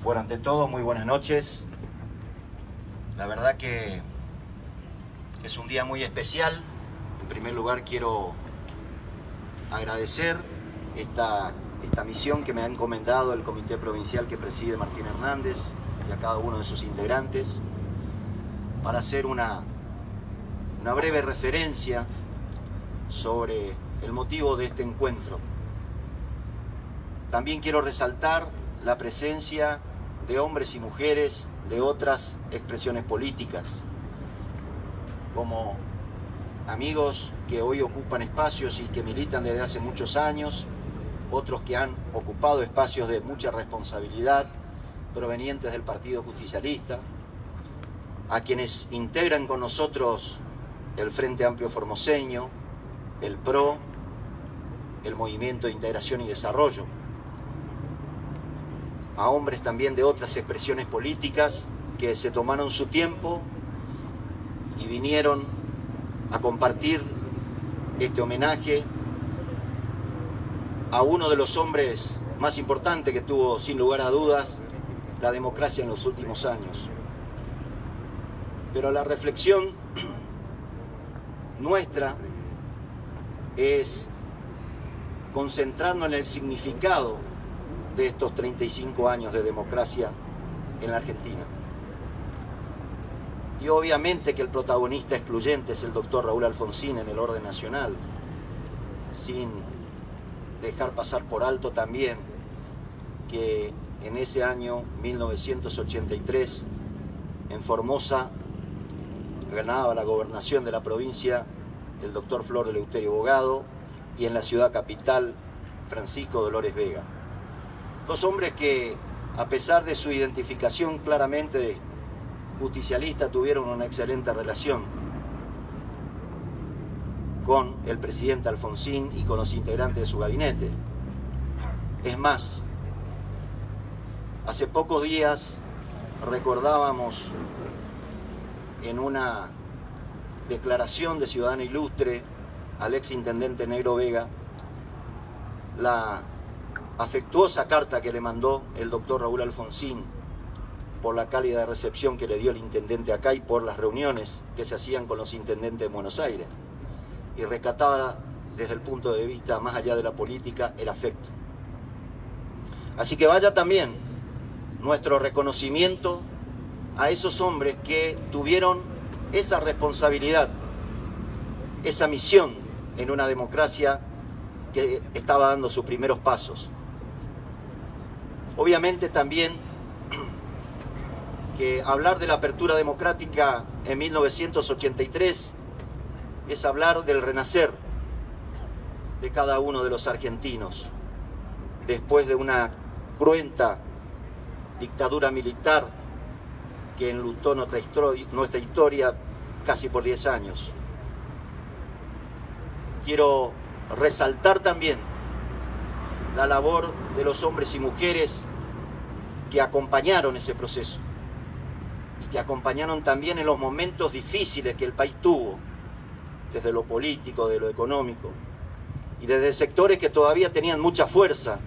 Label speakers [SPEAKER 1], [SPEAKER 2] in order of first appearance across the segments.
[SPEAKER 1] Bueno, ante todo, muy buenas noches. La verdad que es un día muy especial. En primer lugar, quiero agradecer esta misión que me ha encomendado el Comité Provincial que preside Martín Hernández y a cada uno de sus integrantes para hacer una breve referencia sobre el motivo de este encuentro. También quiero resaltar la presencia de hombres y mujeres de otras expresiones políticas, como amigos que hoy ocupan espacios y que militan desde hace muchos años, otros que han ocupado espacios de mucha responsabilidad provenientes del Partido Justicialista, a quienes integran con nosotros el Frente Amplio Formoseño, el PRO, el Movimiento de Integración y Desarrollo, a hombres también de otras expresiones políticas que se tomaron su tiempo y vinieron a compartir este homenaje a uno de los hombres más importantes que tuvo, sin lugar a dudas, la democracia en los últimos años. Pero la reflexión nuestra es concentrarnos en el significado de estos 35 años de democracia en la Argentina. Y obviamente que el protagonista excluyente es el doctor Raúl Alfonsín en el orden nacional, sin dejar pasar por alto también que en ese año 1983 en Formosa ganaba la gobernación de la provincia el doctor Flor Eleuterio Bogado y en la ciudad capital Francisco Dolores Vega. Dos hombres que, a pesar de su identificación claramente justicialista, tuvieron una excelente relación con el presidente Alfonsín y con los integrantes de su gabinete. Es más, hace pocos días recordábamos en una declaración de Ciudadana Ilustre al exintendente Negro Vega la afectuosa carta que le mandó el doctor Raúl Alfonsín por la cálida recepción que le dio el intendente acá y por las reuniones que se hacían con los intendentes de Buenos Aires, y rescataba desde el punto de vista más allá de la política el afecto. Así que vaya también nuestro reconocimiento a esos hombres que tuvieron esa responsabilidad, esa misión en una democracia que estaba dando sus primeros pasos. Obviamente también que hablar de la apertura democrática en 1983 es hablar del renacer de cada uno de los argentinos después de una cruenta dictadura militar que enlutó nuestra historia casi por 10 años. Quiero resaltar también la labor de los hombres y mujeres que acompañaron ese proceso y que acompañaron también en los momentos difíciles que el país tuvo, desde lo político, de lo económico, y desde sectores que todavía tenían mucha fuerza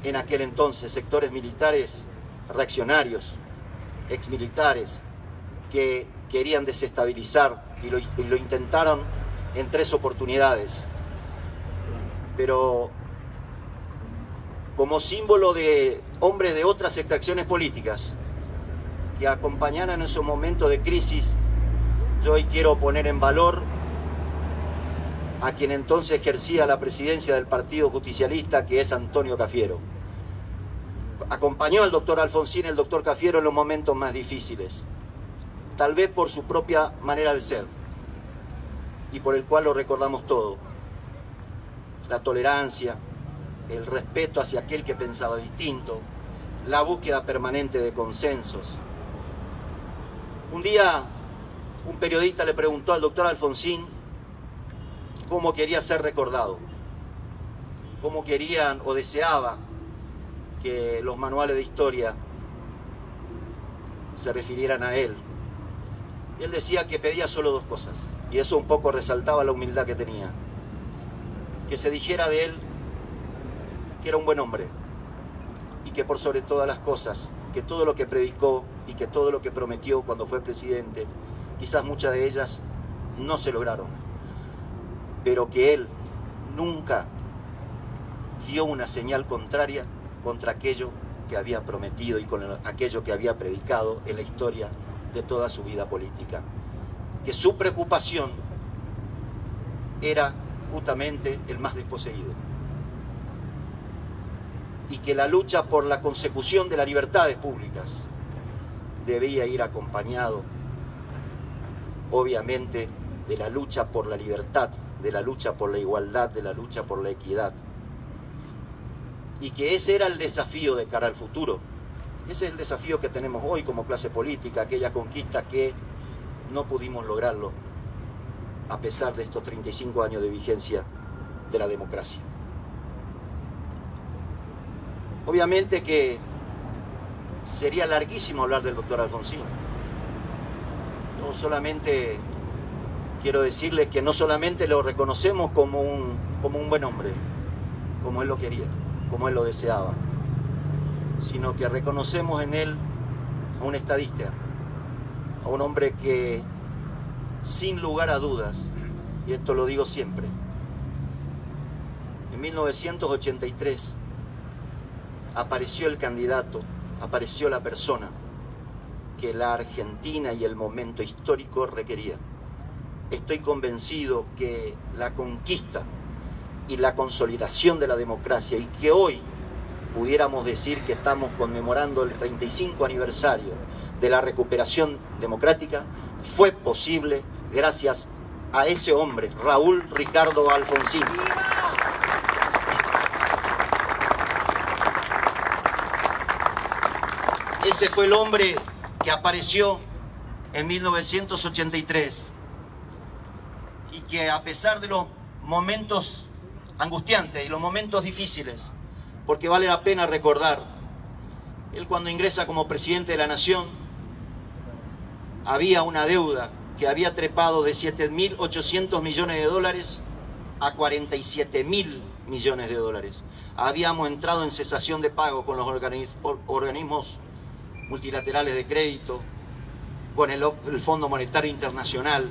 [SPEAKER 1] en aquel entonces, sectores militares reaccionarios, exmilitares, que querían desestabilizar y lo intentaron en 3 oportunidades. Pero como símbolo de hombres de otras extracciones políticas que acompañaron en esos momentos de crisis, yo hoy quiero poner en valor a quien entonces ejercía la presidencia del Partido Justicialista, que es Antonio Cafiero. Acompañó al doctor Alfonsín, el doctor Cafiero, en los momentos más difíciles, tal vez por su propia manera de ser, y por el cual lo recordamos todo. La tolerancia, el respeto hacia aquel que pensaba distinto, la búsqueda permanente de consensos. Un día, un periodista le preguntó al doctor Alfonsín cómo quería ser recordado, cómo querían o deseaba que los manuales de historia se refirieran a él. Y él decía que pedía solo 2 cosas, y eso un poco resaltaba la humildad que tenía: que se dijera de él que era un buen hombre, y que por sobre todas las cosas, que todo lo que predicó y que todo lo que prometió cuando fue presidente, quizás muchas de ellas no se lograron, pero que él nunca dio una señal contraria contra aquello que había prometido y con aquello que había predicado en la historia de toda su vida política. Que su preocupación era justamente el más desposeído. Y que la lucha por la consecución de las libertades públicas debía ir acompañado, obviamente, de la lucha por la libertad, de la lucha por la igualdad, de la lucha por la equidad. Y que ese era el desafío de cara al futuro. Ese es el desafío que tenemos hoy como clase política, aquella conquista que no pudimos lograrlo a pesar de estos 35 años de vigencia de la democracia. Obviamente que sería larguísimo hablar del doctor Alfonsín. No solamente quiero decirle que no solamente lo reconocemos como un buen hombre, como él lo quería, como él lo deseaba, sino que reconocemos en él a un estadista, a un hombre que, sin lugar a dudas, y esto lo digo siempre, en 1983 apareció el candidato, apareció la persona que la Argentina y el momento histórico requerían. Estoy convencido que la conquista y la consolidación de la democracia, y que hoy pudiéramos decir que estamos conmemorando el 35 aniversario de la recuperación democrática, fue posible gracias a ese hombre, Raúl Ricardo Alfonsín. Ese fue el hombre que apareció en 1983 y que, a pesar de los momentos angustiantes y los momentos difíciles, porque vale la pena recordar, él cuando ingresa como presidente de la Nación, había una deuda que había trepado de 7.800 millones de dólares a 47.000 millones de dólares. Habíamos entrado en cesación de pago con los organismos multilaterales de crédito, con el Fondo Monetario Internacional,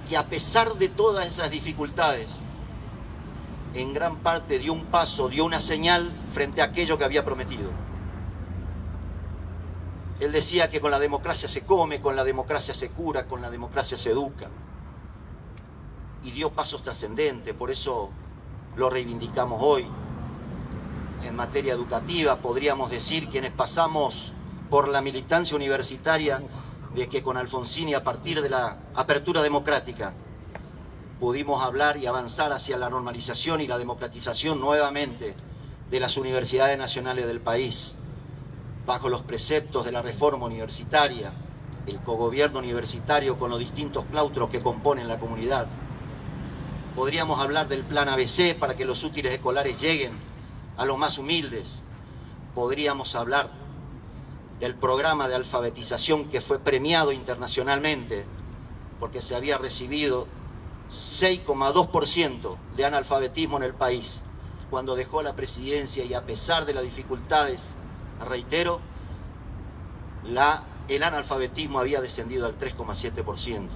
[SPEAKER 1] y a pesar de todas esas dificultades, en gran parte dio un paso, dio una señal frente a aquello que había prometido. Él decía que con la democracia se come, con la democracia se cura, con la democracia se educa. Y dio pasos trascendentes, por eso lo reivindicamos hoy. En materia educativa, podríamos decir, quienes pasamos por la militancia universitaria, de que con Alfonsín y a partir de la apertura democrática pudimos hablar y avanzar hacia la normalización y la democratización nuevamente de las universidades nacionales del país, bajo los preceptos de la reforma universitaria, el cogobierno universitario con los distintos claustros que componen la comunidad. Podríamos hablar del plan ABC para que los útiles escolares lleguen a los más humildes. Podríamos hablar del programa de alfabetización que fue premiado internacionalmente porque se había recibido 6,2% de analfabetismo en el país cuando dejó la presidencia, y a pesar de las dificultades, reitero, el analfabetismo había descendido al 3,7%.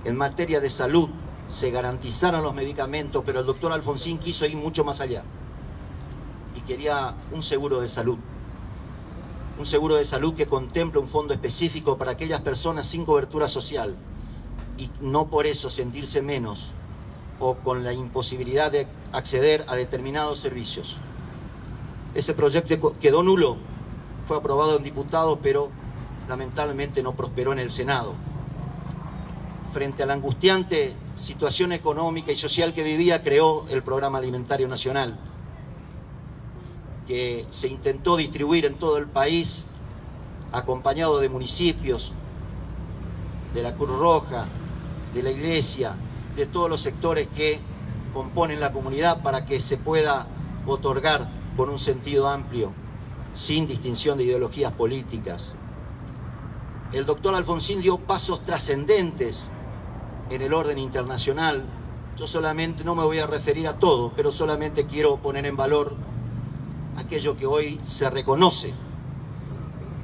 [SPEAKER 1] En materia de salud se garantizaron los medicamentos, pero el doctor Alfonsín quiso ir mucho más allá y quería un seguro de salud. Un seguro de salud que contemple un fondo específico para aquellas personas sin cobertura social y no por eso sentirse menos o con la imposibilidad de acceder a determinados servicios. Ese proyecto quedó nulo, fue aprobado en diputados, pero lamentablemente no prosperó en el Senado. Frente a la angustiante situación económica y social que vivía, creó el Programa Alimentario Nacional, que se intentó distribuir en todo el país, acompañado de municipios, de la Cruz Roja, de la Iglesia, de todos los sectores que componen la comunidad, para que se pueda otorgar con un sentido amplio, sin distinción de ideologías políticas. El doctor Alfonsín dio pasos trascendentes en el orden internacional. Yo solamente, no me voy a referir a todo, pero solamente quiero poner en valor aquello que hoy se reconoce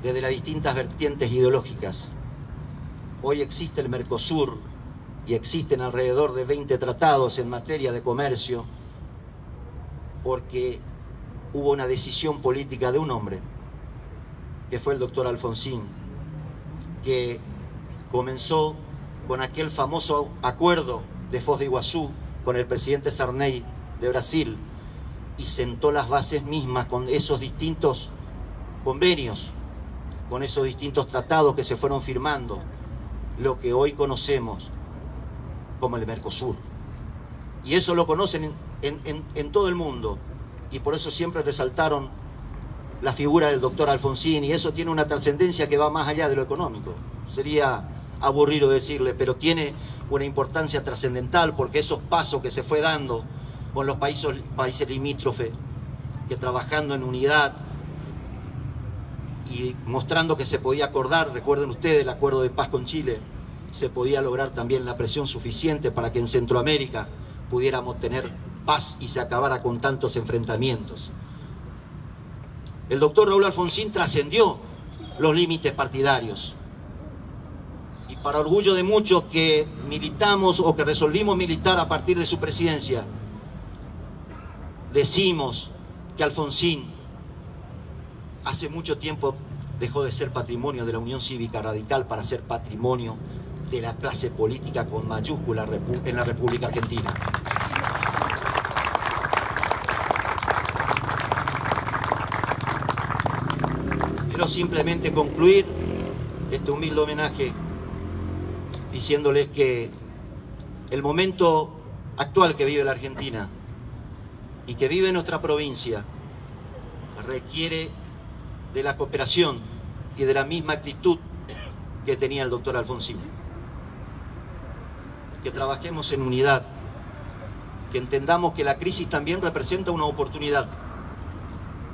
[SPEAKER 1] desde las distintas vertientes ideológicas. Hoy existe el Mercosur y existen alrededor de 20 tratados en materia de comercio porque hubo una decisión política de un hombre, que fue el doctor Alfonsín, que comenzó con aquel famoso acuerdo de Foz de Iguazú con el presidente Sarney de Brasil y sentó las bases mismas con esos distintos convenios, con esos distintos tratados que se fueron firmando, lo que hoy conocemos como el Mercosur. Y eso lo conocen en todo el mundo, y por eso siempre resaltaron la figura del doctor Alfonsín, y eso tiene una trascendencia que va más allá de lo económico. Sería aburrido decirle, pero tiene una importancia trascendental, porque esos pasos que se fue dando con los países limítrofes, que trabajando en unidad y mostrando que se podía acordar, recuerden ustedes el acuerdo de paz con Chile, se podía lograr también la presión suficiente para que en Centroamérica pudiéramos tener paz y se acabara con tantos enfrentamientos. El doctor Raúl Alfonsín trascendió los límites partidarios. Y para orgullo de muchos que militamos o que resolvimos militar a partir de su presidencia, decimos que Alfonsín hace mucho tiempo dejó de ser patrimonio de la Unión Cívica Radical para ser patrimonio de la clase política con mayúscula en la República Argentina. Quiero simplemente concluir este humilde homenaje diciéndoles que el momento actual que vive la Argentina y que vive nuestra provincia requiere de la cooperación y de la misma actitud que tenía el doctor Alfonsín. Que trabajemos en unidad, que entendamos que la crisis también representa una oportunidad,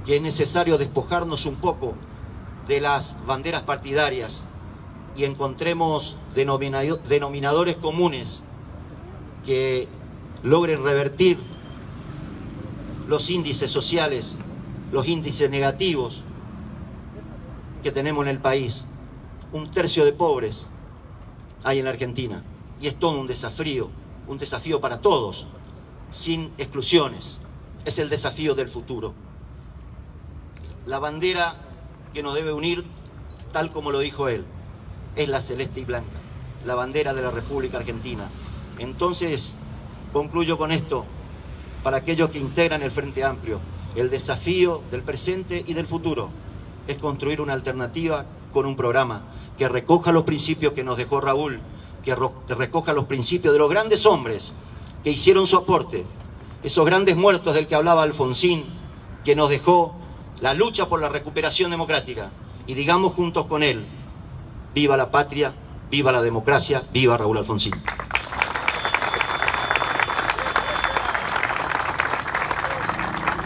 [SPEAKER 1] que es necesario despojarnos un poco de las banderas partidarias y encontremos denominadores comunes que logren revertir los índices sociales, los índices negativos que tenemos en el país. 1/3 de pobres hay en la Argentina y es todo un desafío para todos, sin exclusiones. Es el desafío del futuro. La bandera que nos debe unir, tal como lo dijo él, es la celeste y blanca, la bandera de la República Argentina. Entonces, concluyo con esto, para aquellos que integran el Frente Amplio, el desafío del presente y del futuro es construir una alternativa con un programa que recoja los principios que nos dejó Raúl, que recoja los principios de los grandes hombres que hicieron su aporte, esos grandes muertos del que hablaba Alfonsín, que nos dejó la lucha por la recuperación democrática, y digamos juntos con él: viva la patria, viva la democracia, viva Raúl Alfonsín.